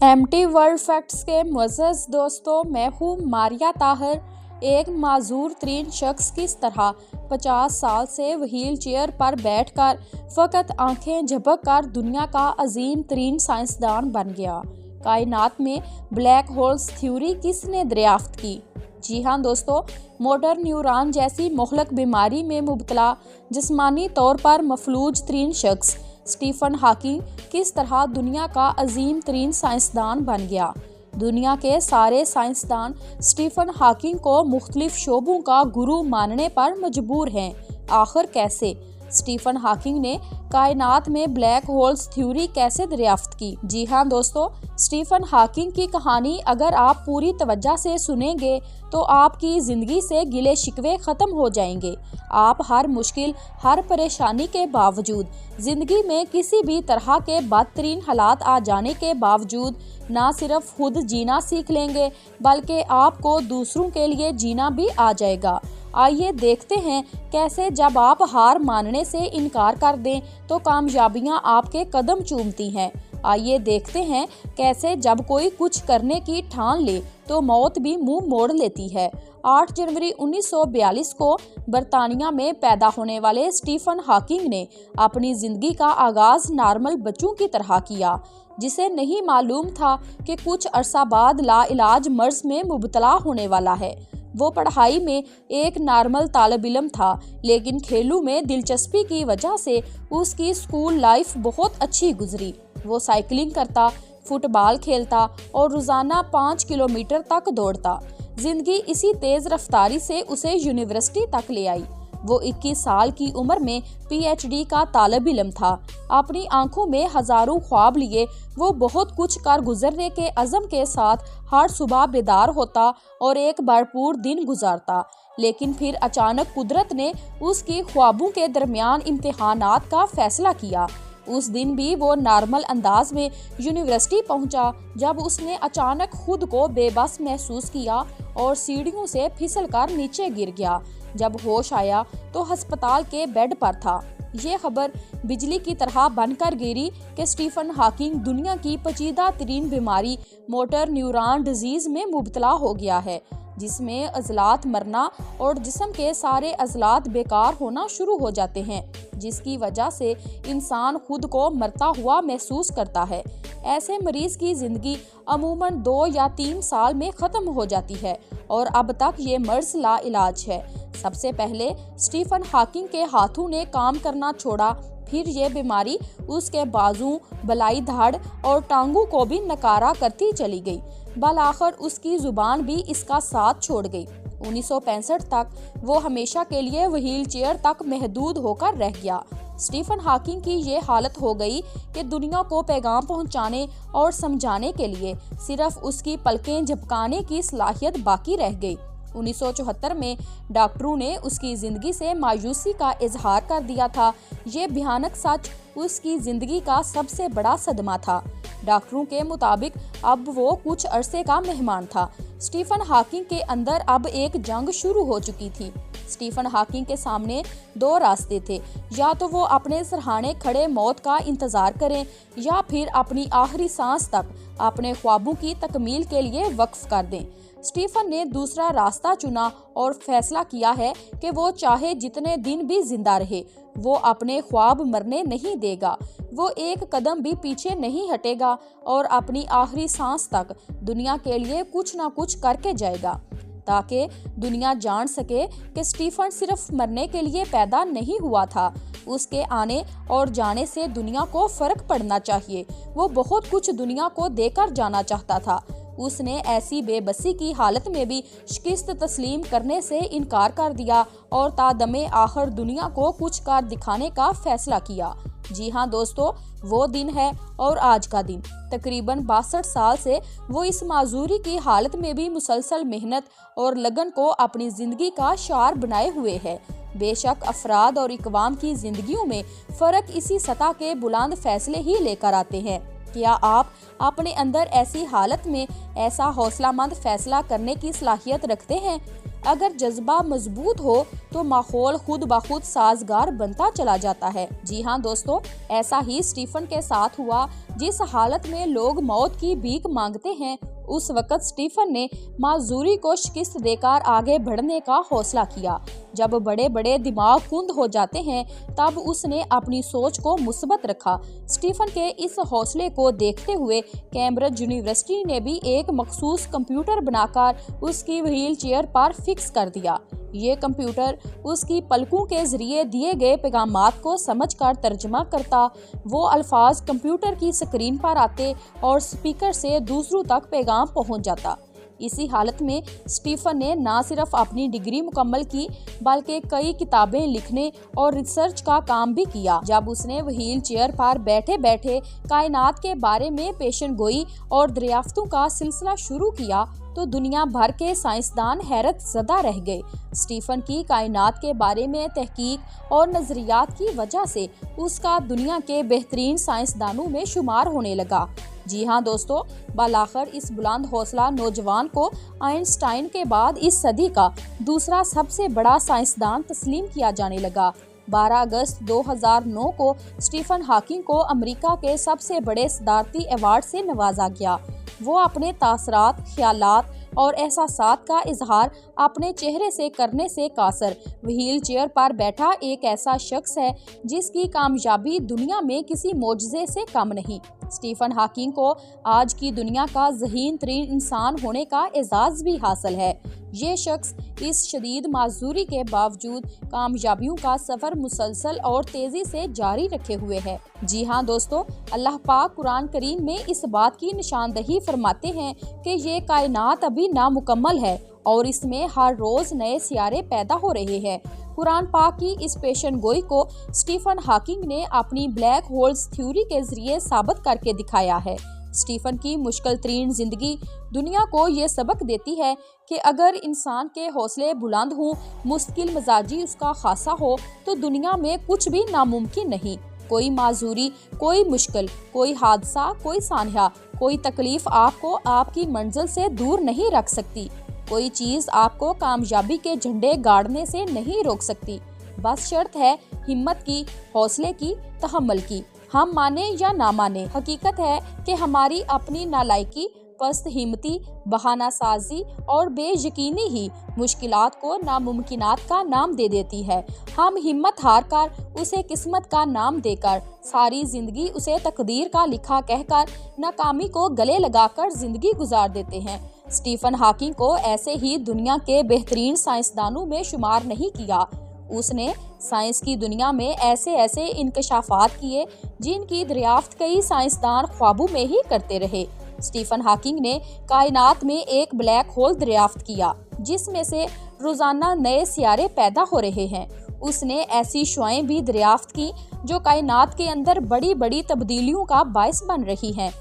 MT world facts के मुअज़्ज़ज़ दोस्तों, मैं हूँ मारिया ताहिर। एक माजूर तरीन शख्स किस तरह 50 साल से व्हील चेयर पर बैठकर फ़कत आंखें झपक कर दुनिया का अजीम तरीन साइंसदान बन गया। कायनात में ब्लैक होल्स थ्योरी किसने दरियाफ्त की? जी हाँ दोस्तों, मोटर न्यूरॉन जैसी मोहलक बीमारी में मुब्तला जिस्मानी तौर पर मफलूज तरीन शख्स स्टीफन हॉकिंग किस तरह दुनिया का अजीम तरीन साइंसदान बन गया। दुनिया के सारे साइंसदान स्टीफन हॉकिंग को मुख्तलिफ शोबों का गुरु मानने पर मजबूर हैं। आखिर कैसे? स्टीफन हॉकिंग ने कायनात में ब्लैक होल्स थ्योरी कैसे दरियाफ्त की? जी हाँ दोस्तों, स्टीफन हॉकिंग की कहानी अगर आप पूरी तवज्जो से सुनेंगे तो आपकी ज़िंदगी से गिले शिकवे ख़त्म हो जाएंगे। आप हर मुश्किल, हर परेशानी के बावजूद, ज़िंदगी में किसी भी तरह के बदतरीन हालात आ जाने के बावजूद ना सिर्फ खुद जीना सीख लेंगे बल्कि आपको दूसरों के लिए जीना भी आ जाएगा। आइए देखते हैं कैसे जब आप हार मानने से इनकार कर दें तो कामयाबियां आपके कदम चूमती हैं। आइए देखते हैं कैसे जब कोई कुछ करने की ठान ले तो मौत भी मुंह मोड़ लेती है। 8 जनवरी 1942 को बरतानिया में पैदा होने वाले स्टीफन हॉकिंग ने अपनी ज़िंदगी का आगाज़ नॉर्मल बच्चों की तरह किया, जिसे नहीं मालूम था कि कुछ अरसा बाद लाइलाज मर्ज में मुब्तला होने वाला है। वो पढ़ाई में एक नॉर्मल तालिब इल्म था, लेकिन खेलों में दिलचस्पी की वजह से उसकी स्कूल लाइफ बहुत अच्छी गुजरी। वो साइकिलिंग करता, फुटबॉल खेलता और रोज़ाना 5 किलोमीटर तक दौड़ता। जिंदगी इसी तेज़ रफ्तारी से उसे यूनिवर्सिटी तक ले आई। वो 21 साल की उम्र में पीएचडी का तालिब इल्म था। अपनी आंखों में हजारों ख्वाब लिए वो बहुत कुछ कर गुजरने के अज़म के साथ हर सुबह बेदार होता और एक भरपूर दिन गुजारता। लेकिन फिर अचानक कुदरत ने उसकी ख्वाबों के दरमियान इम्तिहानात का फैसला किया। उस दिन भी वो नॉर्मल अंदाज में यूनिवर्सिटी पहुंचा जब उसने अचानक खुद को बेबस महसूस किया और सीढ़ियों से फिसलकर नीचे गिर गया। जब होश आया तो अस्पताल के बेड पर था। ये खबर बिजली की तरह बनकर गिरी कि स्टीफन हॉकिंग दुनिया की पेचीदा तरीन बीमारी मोटर न्यूरॉन डिजीज में मुब्तला हो गया है, जिसमें अज़लात मरना और जिस्म के सारे अज़लात बेकार होना शुरू हो जाते हैं, जिसकी वजह से इंसान खुद को मरता हुआ महसूस करता है। ऐसे मरीज की ज़िंदगी अमूमन 2 या 3 साल में ख़त्म हो जाती है और अब तक ये मर्ज लाइलाज है। सबसे पहले स्टीफन हॉकिंग के हाथों ने काम करना छोड़ा, फिर ये बीमारी उसके बाजू, बलाई धाड़ और टांगों को भी नकारा करती चली गई। आखिर उसकी जुबान भी इसका साथ छोड़ गई। 1965 तक वो हमेशा के लिए व्हील चेयर तक महदूद होकर रह गया। स्टीफन हॉकिंग की ये हालत हो गई कि दुनिया को पैगाम पहुंचाने और समझाने के लिए सिर्फ उसकी पलकें झपकाने की सलाहियत बाकी रह गई। 1974 में डॉक्टरों ने उसकी ज़िंदगी से मायूसी का इजहार कर दिया था। ये भयानक सच उसकी ज़िंदगी का सबसे बड़ा सदमा था। डॉक्टरों के मुताबिक अब वो कुछ अरसे का मेहमान था। स्टीफन हॉकिंग के अंदर अब एक जंग शुरू हो चुकी थी। स्टीफन हॉकिंग के सामने 2 रास्ते थे, या तो वो अपने सरहाने खड़े मौत का इंतज़ार करें या फिर अपनी आखिरी सांस तक अपने ख्वाबों की तकमील के लिए वक्फ कर दें। स्टीफन ने दूसरा रास्ता चुना और फैसला किया है कि वो चाहे जितने दिन भी जिंदा रहे, वो अपने ख्वाब मरने नहीं देगा। वो एक कदम भी पीछे नहीं हटेगा और अपनी आखिरी सांस तक दुनिया के लिए कुछ ना कुछ करके जाएगा, ताकि दुनिया जान सके कि स्टीफन सिर्फ मरने के लिए पैदा नहीं हुआ था। उसके आने और जाने से दुनिया को फर्क पड़ना चाहिए। वो बहुत कुछ दुनिया को देकर जाना चाहता था। उसने ऐसी बेबसी की हालत में भी शिकस्त तस्लीम करने से इनकार कर दिया और तादमे आखिर दुनिया को कुछ कर दिखाने का फैसला किया। जी हाँ दोस्तों, वो दिन है और आज का दिन। तकरीबन 62 साल से वो इस माजूरी की हालत में भी मुसलसल मेहनत और लगन को अपनी ज़िंदगी का शार बनाए हुए है। बेशक अफराद और इकवाम की ज़िंदगियों में फ़र्क इसी सतह के बुलंद फैसले ही लेकर आते हैं। क्या आप अपने अंदर ऐसी हालत में ऐसा हौसलामंद फैसला करने की सलाहियत रखते हैं? अगर जज्बा मजबूत हो तो माहौल खुद ब खुद साजगार बनता चला जाता है। जी हाँ दोस्तों, ऐसा ही स्टीफन के साथ हुआ। जिस हालत में लोग मौत की भीख मांगते हैं, उस वक्त स्टीफन ने माजूरी को शिकस्त देकर आगे बढ़ने का हौसला किया। जब बड़े बड़े दिमाग कुंद हो जाते हैं, तब उसने अपनी सोच को मुस्बत रखा। स्टीफन के इस हौसले को देखते हुए कैम्ब्रिज यूनिवर्सिटी ने भी एक मखसूस कंप्यूटर बनाकर उसकी व्हील चेयर पर फिक्स कर दिया। ये कंप्यूटर उसकी पलकों के जरिए दिए गए पैगामात को समझकर तर्जमा करता। वो अल्फाज कंप्यूटर की स्क्रीन पर आते और स्पीकर से दूसरों तक पैगाम पहुंच जाता। इसी हालत में स्टीफन ने न सिर्फ अपनी डिग्री मुकम्मल की, बल्कि कई किताबें लिखने और रिसर्च का काम भी किया। जब उसने व्हील चेयर पर बैठे बैठे कायनात के बारे में पेशन गोई और दरियाफ्तों का सिलसिला शुरू किया, तो दुनिया भर के साइंसदान हैरत ज़दा रह गए। स्टीफन की कायनात के बारे में तहकीक और नज़रियात की वजह से उसका दुनिया के बेहतरीन साइंसदानों में शुमार होने लगा। जी हाँ दोस्तों, बालाखिर इस बुलंद हौसला नौजवान को आइंस्टाइन के बाद इस सदी का दूसरा सबसे बड़ा साइंसदान तस्लीम किया जाने लगा। 12 अगस्त 2009 को स्टीफन हॉकिंग को अमेरिका के सबसे बड़े सदारती अवार्ड से नवाजा गया। वो अपने तासरात, ख्यालात और एहसासात का इजहार अपने चेहरे से करने से कासर व्हील चेयर पर बैठा एक ऐसा शख्स है जिसकी कामयाबी दुनिया में किसी मोजज़े से कम नहीं। स्टीफन हॉकिंग को आज की दुनिया का ज़हीन तरीन इंसान होने का एजाज़ भी हासिल है। ये शख्स इस शदीद माजूरी के बावजूद कामयाबियों का सफ़र मुसलसल और तेज़ी से जारी रखे हुए है। जी हाँ दोस्तों, अल्लाह पाक कुरान करीम में इस बात की निशानदही फरमाते हैं कि ये कायनात अभी नामुकम्मल है और इसमें हर रोज़ नए सियारे पैदा हो रहे हैं। कुरान पाक की इस पेशन गोई को स्टीफन हॉकिंग ने अपनी ब्लैक होल्स थ्योरी के जरिए साबित करके दिखाया है। स्टीफन की मुश्किल तरीन जिंदगी दुनिया को ये सबक देती है कि अगर इंसान के हौसले बुलंद हों, मुश्किल मिजाजी उसका खासा हो, तो दुनिया में कुछ भी नामुमकिन नहीं। कोई माजूरी, कोई मुश्किल, कोई हादसा, कोई सान्या, कोई तकलीफ आपको आपकी मंजिल से दूर नहीं रख सकती। कोई चीज़ आपको कामयाबी के झंडे गाड़ने से नहीं रोक सकती। बस शर्त है हिम्मत की, हौसले की, तहम्मुल की। हम माने या ना माने, हकीकत है कि हमारी अपनी नालायकी, पस्त हिम्मती, बहाना साजी और बेयकीनी ही मुश्किलात को नामुमकिनात का नाम दे देती है। हम हिम्मत हार कर, उसे किस्मत का नाम देकर, सारी जिंदगी उसे तकदीर का लिखा कहकर नाकामी को गले लगाकर जिंदगी गुजार देते हैं। स्टीफन हॉकिंग को ऐसे ही दुनिया के बेहतरीन साइंसदानों में शुमार नहीं किया। उसने साइंस की दुनिया में ऐसे ऐसे इंकशाफात किए जिनकी दरियाफ्त कई साइंसदान ख्वाबों में ही करते रहे। स्टीफन हॉकिंग ने कायनात में एक ब्लैक होल दरियाफ्त किया जिसमें से रोजाना नए सियारे पैदा हो रहे हैं। उसने ऐसी शुआएं भी दरियाफ्त की जो कायनात के अंदर बड़ी बड़ी तब्दीलियों का बायस बन रही हैं।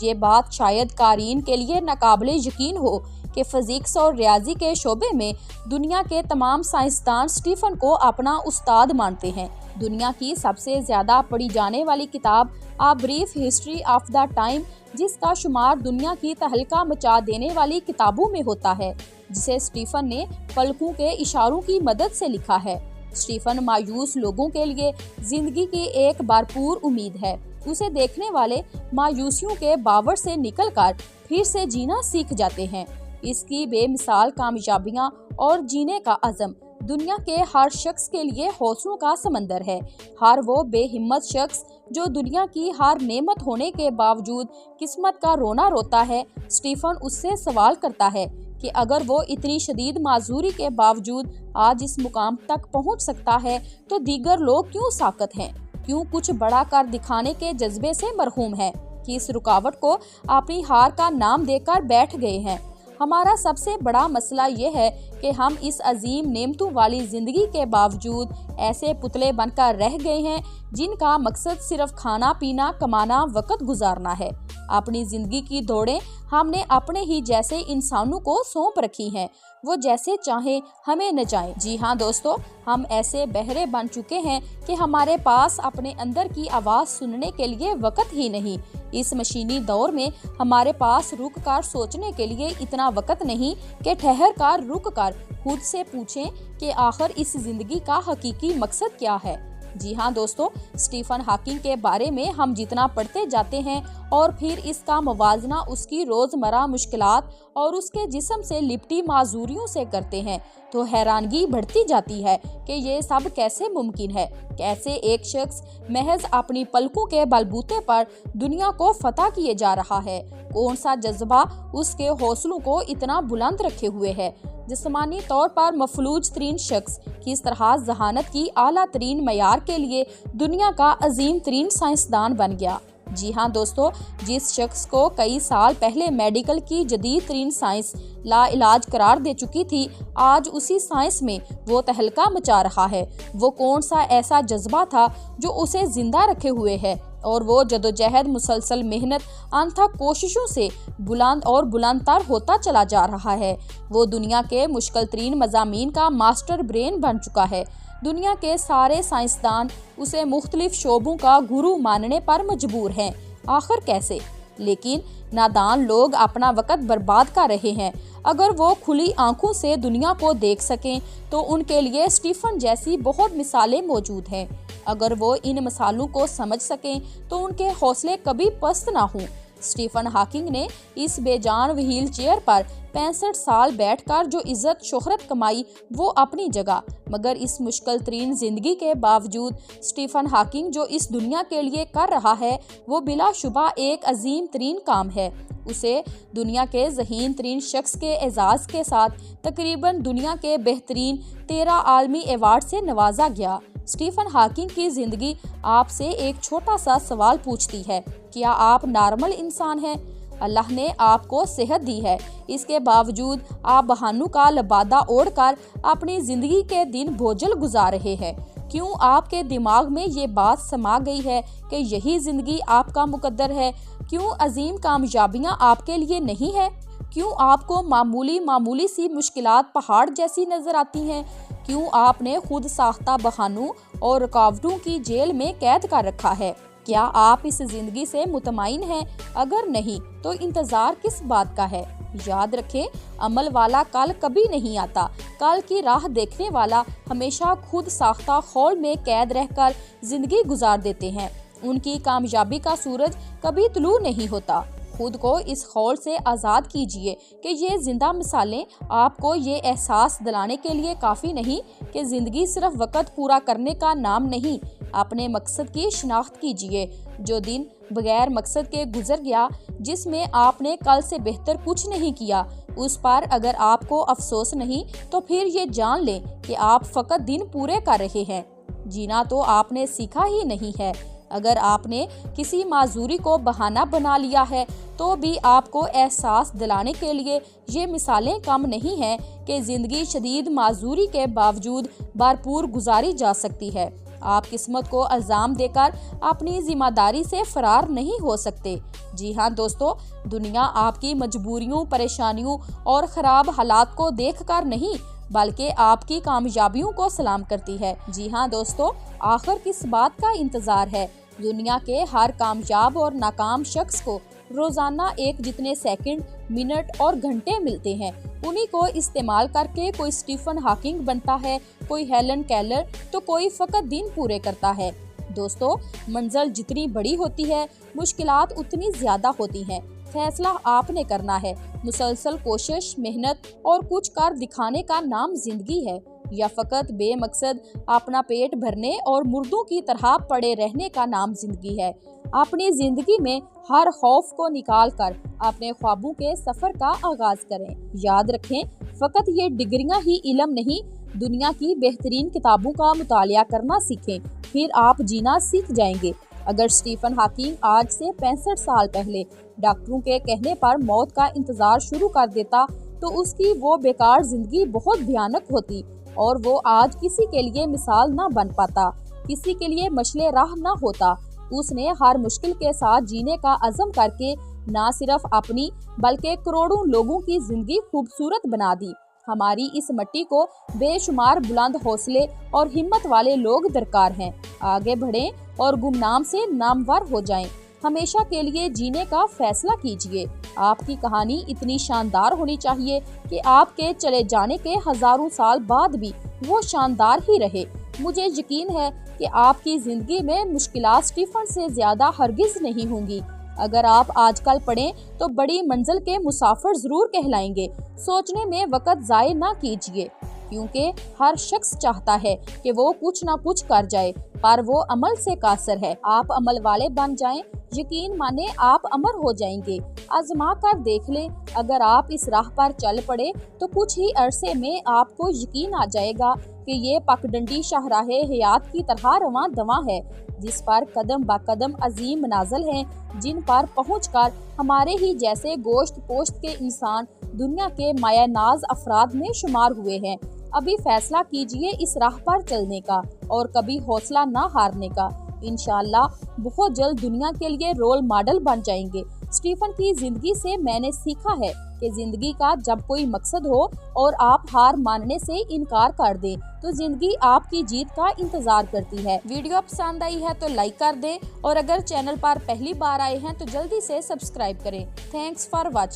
ये बात शायद कारीन के लिए नाकाबिले यकीन हो कि फिजिक्स और रियाजी के शोबे में दुनिया के तमाम साइंसदान स्टीफन को अपना उस्ताद मानते हैं। दुनिया की सबसे ज़्यादा पढ़ी जाने वाली किताब a brief history of the time, जिसका शुमार दुनिया की तहलका मचा देने वाली किताबों में होता है, जिसे स्टीफन ने पलकों के इशारों की मदद से लिखा है। स्टीफन मायूस लोगों के लिए जिंदगी की एक भरपूर उम्मीद है। उसे देखने वाले मायूसियों के बावर से निकलकर फिर से जीना सीख जाते हैं। इसकी बेमिसाल कामयाबियां और जीने का अज़म दुनिया के हर शख्स के लिए हौसलों का समंदर है। हर वो बेहिम्मत शख्स जो दुनिया की हर नेमत होने के बावजूद किस्मत का रोना रोता है, स्टीफन उससे सवाल करता है कि अगर वो इतनी शदीद माजूरी के बावजूद आज इस मुकाम तक पहुंच सकता है, तो दीगर लोग क्यों साकत हैं, क्यों कुछ बड़ा कर दिखाने के जज्बे से मरहूम है, कि इस रुकावट को अपनी हार का नाम देकर बैठ गए हैं। हमारा सबसे बड़ा मसला ये है कि हम इस अजीम नेमतों वाली ज़िंदगी के बावजूद ऐसे पुतले बनकर रह गए हैं जिनका मकसद सिर्फ खाना पीना, कमाना, वक्त गुजारना है। अपनी जिंदगी की दौड़ें हमने अपने ही जैसे इंसानों को सौंप रखी हैं, वो जैसे चाहे हमें न जाए। जी हाँ दोस्तों, हम ऐसे बहरे बन चुके हैं कि हमारे पास अपने अंदर की आवाज़ सुनने के लिए वक्त ही नहीं। इस मशीनी दौर में हमारे पास रुक कर सोचने के लिए इतना वक्त नहीं कि ठहर कर रुक कर खुद से पूछें कि आखिर इस जिंदगी का हकीकी मकसद क्या है। जी हाँ दोस्तों, स्टीफन हॉकिंग के बारे में हम जितना पढ़ते जाते हैं और फिर इसका मवाजना उसकी रोज़मर्रा मुश्किलात और उसके जिस्म से लिपटी माजूरियों से करते हैं तो हैरानगी बढ़ती जाती है कि ये सब कैसे मुमकिन है। कैसे एक शख्स महज अपनी पलकों के बलबूते पर दुनिया को फतह किए जा रहा है। कौन सा जज्बा उसके हौसलों को इतना बुलंद रखे हुए है। जिस्मानी तौर पर मफलूज तरीन शख्स किस तरह जहानत की आला तरीन मयार के लिए दुनिया का अजीम तरीन साइंसदान बन गया। जी हाँ दोस्तों, जिस शख्स को कई साल पहले मेडिकल की जदीद तरीन साइंस लाइलाज करार दे चुकी थी, आज उसी साइंस में वो तहलका मचा रहा है। वो कौन सा ऐसा जज्बा था जो उसे जिंदा रखे हुए है और वो जदोजहद, मुसलसल मेहनत, अनथक कोशिशों से बुलंद और बुलंदतर होता चला जा रहा है। वो दुनिया के मुश्किल तरीन मज़ामीन का मास्टर ब्रेन बन चुका है। दुनिया के सारे साइंसदान उसे मुख्तलिफ शोबों का गुरु मानने पर मजबूर हैं। आखिर कैसे? लेकिन नादान लोग अपना वक्त बर्बाद कर रहे हैं। अगर वो खुली आंखों से दुनिया को देख सकें तो उनके लिए स्टीफन जैसी बहुत मिसालें मौजूद हैं। अगर वो इन मिसालों को समझ सकें तो उनके हौसले कभी पस्त ना हों। स्टीफन हॉकिंग ने इस बेजान व्हील चेयर पर 65 साल बैठकर जो इज्जत शोहरत कमाई वो अपनी जगह, मगर इस मुश्किल तरीन जिंदगी के बावजूद स्टीफन हॉकिंग जो इस दुनिया के लिए कर रहा है वो बिलाशुबा एक अजीम तरीन काम है। उसे दुनिया के ज़हीन तरीन शख्स के एजाज़ के साथ तकरीबन दुनिया के बेहतरीन 13 आलमी अवार्ड से नवाजा गया। स्टीफन हॉकिंग की जिंदगी आपसे एक छोटा सा सवाल पूछती है, क्या आप नॉर्मल इंसान हैं? अल्लाह ने आपको सेहत दी है, इसके बावजूद आप बहानों का लबादा ओढ़कर अपनी जिंदगी के दिन बोझल गुजार रहे हैं। क्यों आपके दिमाग में ये बात समा गई है कि यही जिंदगी आपका मुकद्दर है? क्यों अजीम कामयाबियां आपके लिए नहीं है? क्यों आपको मामूली सी मुश्किलात पहाड़ जैसी नजर आती हैं? क्यों आपने खुद साख्ता बहानों और रुकावटों की जेल में कैद कर रखा है? क्या आप इस जिंदगी से मुतमईन हैं? अगर नहीं तो इंतजार किस बात का है? याद रखें, अमल वाला कल कभी नहीं आता। कल की राह देखने वाला हमेशा खुद साख्ता खौल में कैद रहकर जिंदगी गुजार देते हैं। उनकी कामयाबी का सूरज कभी तुलू नहीं होता। खुद को इस खौल से आज़ाद कीजिए कि ये जिंदा मिसालें आपको ये एहसास दिलाने के लिए काफ़ी नहीं कि ज़िंदगी सिर्फ वक़्त पूरा करने का नाम नहीं। अपने मकसद की शिनाख्त कीजिए। जो दिन बगैर मकसद के गुजर गया, जिसमें आपने कल से बेहतर कुछ नहीं किया, उस पर अगर आपको अफसोस नहीं तो फिर ये जान लें कि आप फ़कत दिन पूरे कर रहे हैं। जीना तो आपने सीखा ही नहीं है। अगर आपने किसी माजूरी को बहाना बना लिया है तो भी आपको एहसास दिलाने के लिए ये मिसालें कम नहीं हैं कि ज़िंदगी शदीद माजूरी के बावजूद भरपूर गुजारी जा सकती है। आप किस्मत को इल्ज़ाम देकर अपनी जिम्मेदारी से फरार नहीं हो सकते। जी हाँ दोस्तों, दुनिया आपकी मजबूरियों, परेशानियों और ख़राब हालात को देखकर नहीं बल्कि आपकी कामयाबियों को सलाम करती है। जी हाँ दोस्तों, आखिर किस बात का इंतज़ार है? दुनिया के हर कामयाब और नाकाम शख्स को रोज़ाना एक जितने सेकंड, मिनट और घंटे मिलते हैं, उन्हीं को इस्तेमाल करके कोई स्टीफन हॉकिंग बनता है, कोई हेलन केलर, तो कोई फ़कत दिन पूरे करता है। दोस्तों, मंजिल जितनी बड़ी होती है, मुश्किलात उतनी ज़्यादा होती हैं। फैसला आपने करना है। मुसलसल कोशिश, मेहनत और कुछ कर दिखाने का नाम जिंदगी है, या फ़कत बेमकसद अपना पेट भरने और मुर्दों की तरह पड़े रहने का नाम जिंदगी है। अपनी जिंदगी में हर खौफ को निकाल कर अपने ख्वाबों के सफर का आगाज करें। याद रखें, फ़कत ये डिग्रियां ही इल्म नहीं, दुनिया की बेहतरीन किताबों का मुतालिया करना सीखें, फिर आप जीना सीख जाएंगे। अगर स्टीफन हॉकिंग आज से 65 साल पहले डॉक्टरों के कहने पर मौत का इंतजार शुरू कर देता तो उसकी वो बेकार जिंदगी बहुत भयानक होती और वो आज किसी के लिए मिसाल ना बन पाता, किसी के लिए मशले राह ना होता। उसने हर मुश्किल के साथ जीने का अज़म करके न सिर्फ अपनी बल्कि करोड़ों लोगों की जिंदगी खूबसूरत बना दी। हमारी इस मिट्टी को बेशुमार बुलंद हौसले और हिम्मत वाले लोग दरकार हैं। आगे बढ़ें और गुमनाम से नामवर हो जाएं। हमेशा के लिए जीने का फैसला कीजिए। आपकी कहानी इतनी शानदार होनी चाहिए कि आपके चले जाने के हजारों साल बाद भी वो शानदार ही रहे। मुझे यकीन है कि आपकी जिंदगी में मुश्किलात स्टीफन से ज्यादा हरगिज नहीं होंगी। अगर आप आजकल पढ़ें तो बड़ी मंजिल के मुसाफिर जरूर कहलाएंगे। सोचने में वक्त जाये ना कीजिए, क्योंकि हर शख्स चाहता है कि वो कुछ ना कुछ कर जाए, पर वो अमल से कासर है। आप अमल वाले बन जाएं, यकीन माने आप अमर हो जाएंगे। आजमा कर देख लें। अगर आप इस राह पर चल पड़े तो कुछ ही अरसे में आपको यकीन आ जाएगा कि ये पगडंडी शाहराहे हयात की तरह रवां दवां है, जिस पर कदम ब कदम अजीम मनाजिल हैं, जिन पर पहुंचकर हमारे ही जैसे गोश्त पोश्त के इंसान दुनिया के मायानाज अफराद में शुमार हुए हैं। अभी फैसला कीजिए इस राह पर चलने का और कभी हौसला ना हारने का। इंशाअल्लाह बहुत जल्द दुनिया के लिए रोल मॉडल बन जाएंगे। स्टीफन की जिंदगी से मैंने सीखा है कि जिंदगी का जब कोई मकसद हो और आप हार मानने से इनकार कर दें तो जिंदगी आपकी जीत का इंतजार करती है। वीडियो पसंद आई है तो लाइक कर दें और अगर चैनल पर पहली बार आए हैं तो जल्दी से सब्सक्राइब करें। Thanks for watching.